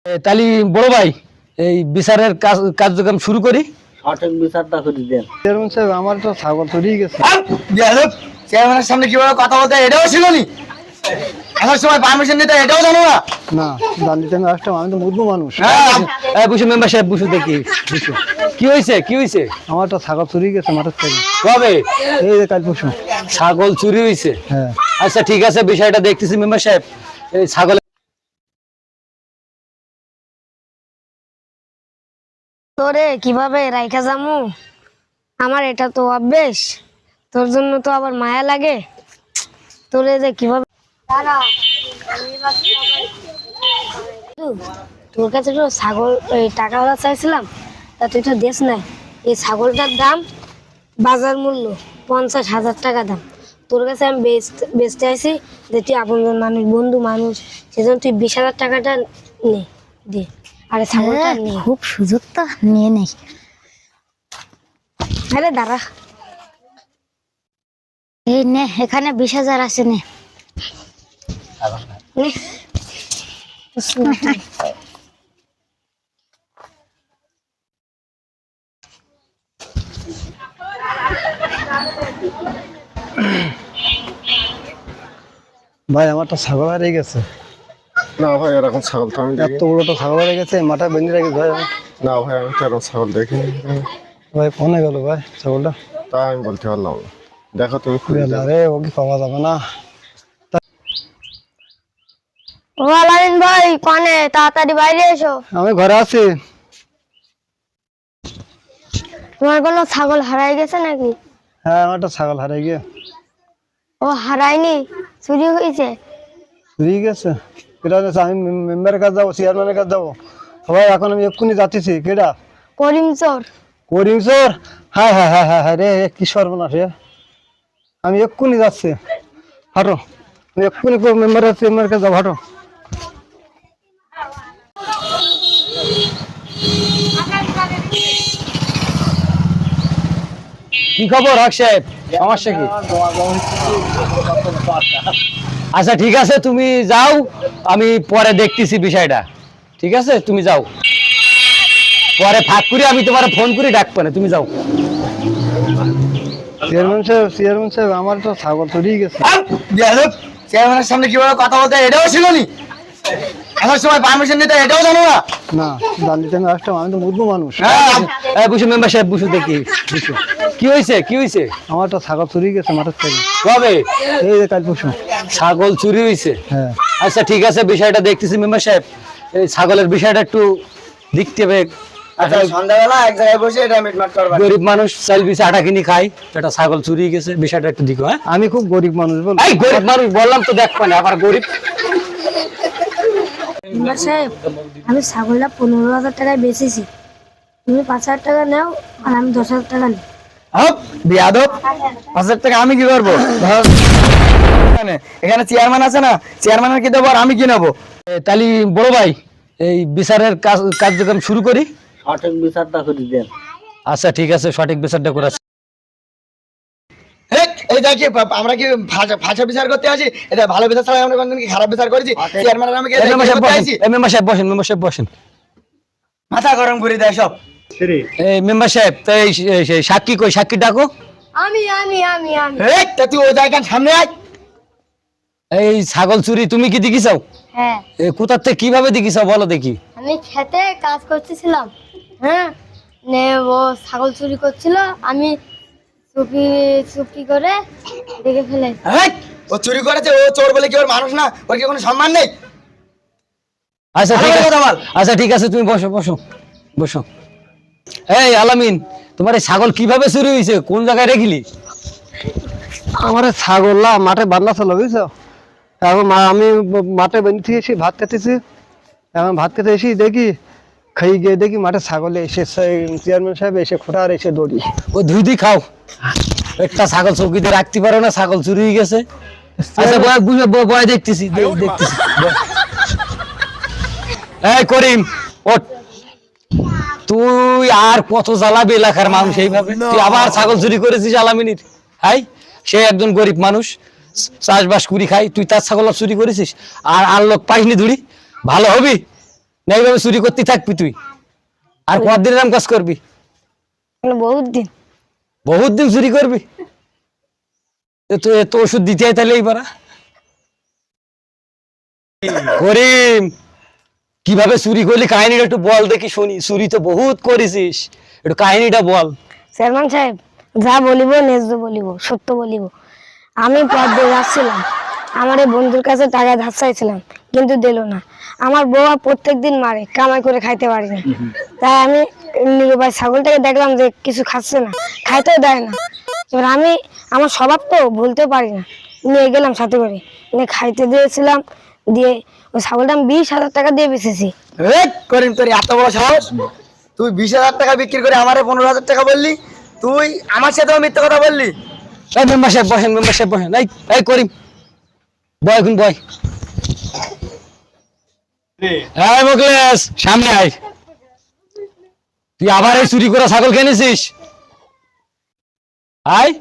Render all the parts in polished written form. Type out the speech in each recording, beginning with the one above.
তাহলে বড় ভাই এই বিচারের কার্যক্রম শুরু করি। সঠিক বিচারটা করে দেন। চেয়ারম্যান সাহেব, আমার তো ছাগল চুরি গেছে। চেয়ারম্যানের সামনে কিভাবে কথা বলতে এটাও ছিল নি? এখন সময় পারমিশন নিতে এটাও জানো না? না, জানতে আমি আসতাম, আমি তো মুরগু মানুষ। বুঝো মেম্বার সাহেব, বুঝো দেখি বুঝো কি হয়েছে কি হয়েছে। আমার তো ছাগল চুরি গেছে মাঠের থেকে। কবে? এই যে কাল পরশু। ছাগল চুরি হয়েছে? হ্যাঁ। আচ্ছা ঠিক আছে, বিষয়টা দেখতেছি মেম্বার সাহেব। এই ছাগল তোরে কিভাবে রাইখা যামু? আমার এটা তো অভ্যেস, তোর জন্য তো আবার মায়া লাগে। তোরে যে কিভাবে তোর কাছে তো ছাগল টাকাওয়ালা চাইছিলাম, তা তুই তো দেশ নাই। এই ছাগলটার দাম বাজার মূল্য 50,000 টাকা দাম। তোর কাছে আমি বেচতে আইছি যে তুই আপনজন মানুষ, বন্ধু মানুষ, সেজন্য তুই 20,000 টাকাটা নে দে। আরে ছাগলটা নে। খুব সুযোগ তো নিয়ে নেই। আরে দাঁড়া, এই নে, এখানে 20,000 আছে, নে। নে। ভাই, আমার তো ছাগল হারিয়ে গেছে। না ভাই, এরকম ছাগল তো আমি এত দেখিনি। বড় তো ছাগল হারিয়ে গেছে, মাথা বেঁধে রেখে ভাই। না ভাই, আমি তো এরকম ছাগল দেখিনি। ভাই ফোনে গেল ভাই ছাগলটা। তা আমি বলতে পারলাম না। দেখো তুমি খুঁজে দেখো। আরে ও কি পাওয়া যাবে না। ও আলামিন ভাই, কনে তাড়াতাড়ি বাইরে এসো। আমি ঘরে আছি। তোমার কোনো ছাগল হারাই গেছে নাকি? হ্যাঁ, আমার তো ছাগল হারিয়ে গিয়ে। ও হারায়নি, চুরি হয়েছে। চুরি গেছে? কেটা গেছে? আমি মেম্বারের কাছে যাবো, চেয়ারম্যানের কাছে যাবো। সবাই এখন আমি এক্ষুনি যাচ্ছি। কেটা? করিম চোর। করিম চোর? হ্যাঁ হ্যাঁ হ্যাঁ হ্যাঁ হ্যাঁ রে, কি সর্বনাশ রে। আমি এক্ষুনি যাচ্ছি, হাঁটো। আমি এক্ষুনি মেম্বারের কাছে যাবো, হাঁটো। কি খবর হক সাহেব, সমস্যা কি? আচ্ছা ঠিক আছে, তুমি যাও, আমি পরে দেখতেছি বিষয়টা। ঠিক আছে, তুমি যাও, পরে ফাঁক করে আমি তোমার ফোন করে ডাকবো না, তুমি যাও। চেয়ারম্যান সাহেব, আমার তো ছাগল চুরি গেছে। চেয়ারম্যানের সামনে কিভাবে কথা বলতে এটাও ছিল নি? এখন সময় পারমিশন নিতে এটাও জানো না? না, জানতে আমি আসতাম, আমি তো মুরগু মানুষ। বুঝো মেম্বার সাহেব, বুঝো দেখি বুঝো কি হয়েছে কি হয়েছে। আমার তো ছাগল চুরি গেছে মাঠের থেকে। কবে? এই যে কাল পরশু। ছাগল চুরি হয়েছে? হ্যাঁ। আচ্ছা ঠিক আছে, বিষয়টা দেখতেছি মেম্বার সাহেব। এই ছাগলের বিষয়টা একটু দেখতে হবে। আচ্ছা, সন্ধ্যাবেলা এক জায়গায় বসে এটা মিটমাট করবা। গরিব মানুষ চাল বিছে আটা কিনি খাই, এটা ছাগল চুরি গেছে, বিষয়টা একটু দেখো। হ্যাঁ, আমি খুব গরিব মানুষ বল। এই গরিব মানুষ বললাম তো, দেখবো না আবার গরিব। মেম্বার সাহেব, আমি ছাগলটা 15,000 টাকায় বেচেছি। তুমি 5,000 টাকা নাও আর আমি 10,000 টাকা নিই। বিয়াদব, 5,000 টাকা আমি কি করবো? এখানে চেয়ারম্যান আছে না, চেয়ারম্যানের কি দেবো আর আমি কি নেবো? তাহলে বড় ভাই এই বিচারের কার্যক্রম শুরু করি। সঠিক বিচারটা করে দেন। আচ্ছা ঠিক আছে, সঠিক বিচারটা করা। এই দেখি, আমরা কি ভাষা বিচার করতে আসি? এটা ভালো বিচার ছাড়া আমরা কোনদিন কি খারাপ বিচার করেছি? চেয়ারম্যানের আমি কি এটা করতে আসি? মেম্বার সাহেব বসেন, মেম্বার সাহেব বসেন। মাথা গরম করে দেয় সব। এই মেম্বার সাহেব, তো এই সাক্ষী কই, সাক্ষী ডাকো। আমি আমি আমি আমি তা তুই ওই জায়গার সামনে আয়। এই ছাগল চুরি তুমি কি দেখিছাও? হ্যাঁ, কোথার থেকে কিভাবে দেখিছাও বলো দেখি। আমি খেতে কাজ করতেছিলাম। হ্যাঁ, নে ও ছাগল চুরি করছিল, আমি চুপি চুপি করে দেখে ফেলে। ও চুরি করেছে, ও চোর বলে কি ওর মানুষ না? ওর কি কোনো সম্মান নেই? আচ্ছা ঠিক ভালো আছে, কথা বল। আচ্ছা ঠিক আছে, তুমি বসো বসো বসো। এই আলামিন, তোমার এই ছাগল কিভাবে চুরি হয়েছে, কোন জায়গায় রেখিলি? আমার ছাগল না মাঠে বান্ধা ছিল, বুঝছো? এখন আমি মাঠে বেঁধে এসে ভাত খেতেছি। এখন ভাত খেতে এসে দেখি, খাই গিয়ে দেখি মাঠে ছাগলে এসে চেয়ারম্যান সাহেব এসে খোটা আর এসে দড়ি। ও ধুই দি খাও, একটা ছাগল চৌকিতে রাখতে পারো না, ছাগল চুরি হয়ে গেছে। আচ্ছা বয় দেখতেছি দেখতেছি। এই করিম, ওঠ। তুই আর কত জ্বালাবি এলাকার মানুষ এইভাবে? তুই আবার ছাগল চুরি করেছিস আলামিনীর। হাই, সে একজন গরিব মানুষ, চাষবাস করি খাই, তুই তার ছাগল চুরি করেছিস আর আর লোক পাইনি ধুড়ি? ভালো হবি? না এইভাবে চুরি করতে থাকবি তুই? আর কতদিন এরকম কাজ করবি? মানে বহুত দিন। বহুত দিন চুরি করবি? তো এত ওষুধ দিতে হয় তাহলে এই পারা। করিম, কিভাবে চুরি করলি কাহিনীটা একটু বল দেখি শুনি। চুরি তো বহুত করেছিস, একটু কাহিনীটা বল। চেয়ারম্যান সাহেব, যা বলিব ন্যায্য বলিব, সত্য বলিব। আমি পথ দিয়ে যাচ্ছিলাম, আমার এই বন্ধুর কাছে টাকা ধার চাইছিলাম, কিন্তু দিল না। আমার বউ প্রত্যেকদিন মারে, কামাই করে খাইতে পারি না। তাই আমি নিরুপায় ছাগলটাকে দেখলাম যে কিছু খাচ্ছে না, খাইতেও দেয় না। এবার আমি, আমার স্বভাব তো ভুলতেও পারি না, নিয়ে গেলাম সাথে করে, নিয়ে খাইতে দিয়েছিলাম। দিয়ে ওই ছাগলটা আমি 20,000 টাকা দিয়ে বেচেছি। করিম, তোর এত বড় সাহস! তুই 20,000 টাকা বিক্রি করে আমারে 15,000 টাকা বললি? তুই আমার সাথেও মিথ্যা কথা বললি? এই মেম্বার সাহেব বসেন, মেম্বার সাহেব বসেন। এই করিম, বয় এখন বয়। এই মুখলেস, সামনে আয়। তুই আবার এই চুরি করা ছাগল কিনেছিস? আয়,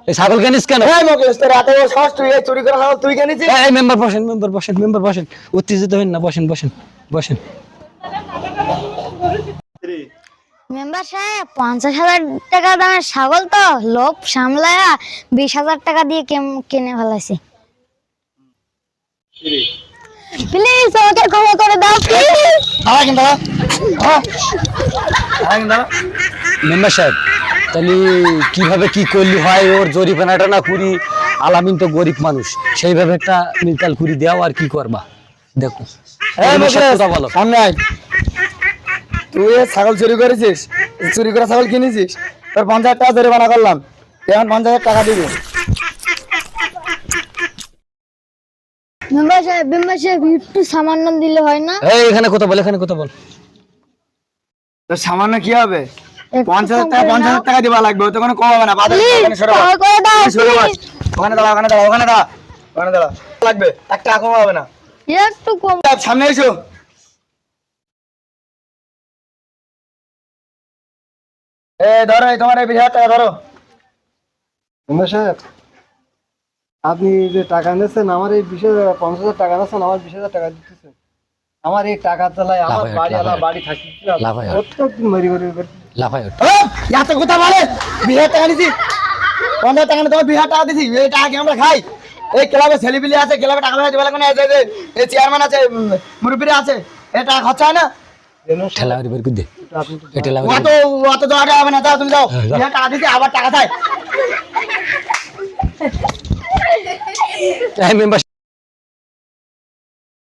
এই ছাগল কিনিস কেন? এই মোকলেশ, তোর এত বড় সাহস! তুই এই চুরি করা ছাগল তুই কিনেছিস? এই মেম্বার বসেন, মেম্বার বসেন, মেম্বার বসেন। উত্তেজিত হন না, বসেন বসেন বসেন। মেম্বার সাহেব 50,000 টাকা দামের ছাগল তো লোভ সামলায়া 20,000 টাকা দিয়ে কিনে ফেলাইছি। প্লিজ আমাকে ক্ষমা করে দাও প্লিজ। দাঁড়া কিন্তু, দাঁড়া। দাঁড়া কিন্তু, দাঁড়া। মেম্বার সাহেব, তাহলে কিভাবে কি করলি হয়? ওর জরিমানাটা না করি, আলামিন তো গরিব মানুষ, সেইভাবে একটা মিলতাল করি দেও। আর কি করবা দেখো। এই মেম্বার সাহেব, মোকলেশ, কথা বলো। সামনে আয়। তুই এই ছাগল চুরি করেছিস, চুরি করা ছাগল কিনেছিস, তোর 50,000 টাকা জরিমানা করলাম। এখন 50,000 টাকা দিবি। মেম্বার সাহেব একটু সামান্য দিলে হয় না? এই এখানে কথা বল, এখানে কথা বল। তোর সামান্য কি হবে? একটু 50,000 টাকা, কম করে 50,000 টাকা দিবা লাগবে, ও তো কোনো কম হবে না। বাদে Please, ওখানে সরে বস। ক্ষমা করে দাও, তুই সরে বস। please। ওখানে দাঁড়া, ওখানে দাঁড়া, ওখানে দাঁড়া, ওখানে দাঁড়া। লাগবে, 1 টাকা কম হবে না। একটু কম। সামনে এসো। ধরো, এই তোমার এই 20,000 টাকা ধরো। মেম্বার সাহেব, আপনি যে টাকা নিয়েছেন, আমার এই 50,000 টাকা নিয়েছেন, আমার 20,000 টাকা দিতেছেন। আমার এই টাকা চালাই আমার লাভ হয়, বাড়ি, লাভ আমার হয়। বাড়ি থাকি লাভ হয়। প্রত্যেকদিন মরি মরি লাফায় ওঠ। এত কথা বলে, 20,000 টাকা নিছি, 50,000 টাকা না, তোমার 20,000 টাকা দিছি। এই টাকা কি আমরা খাই? এই ক্লাবে ছেলেপিলি আছে, ক্লাবে টাকা পয়সা দিবে না, এই চেয়ারম্যান আছে, মুরব্বীরা আছে, এই টাকা খরচা হয় না? ঠেলা বের করে দে। এই ঠেলা বের অত করে দে। অত দরকার হবে না, যাও তুমি যাও। হ্যাঁ, যাও। 20,000 টাকা দিছি, আবার টাকা চাই। এই মেম্বার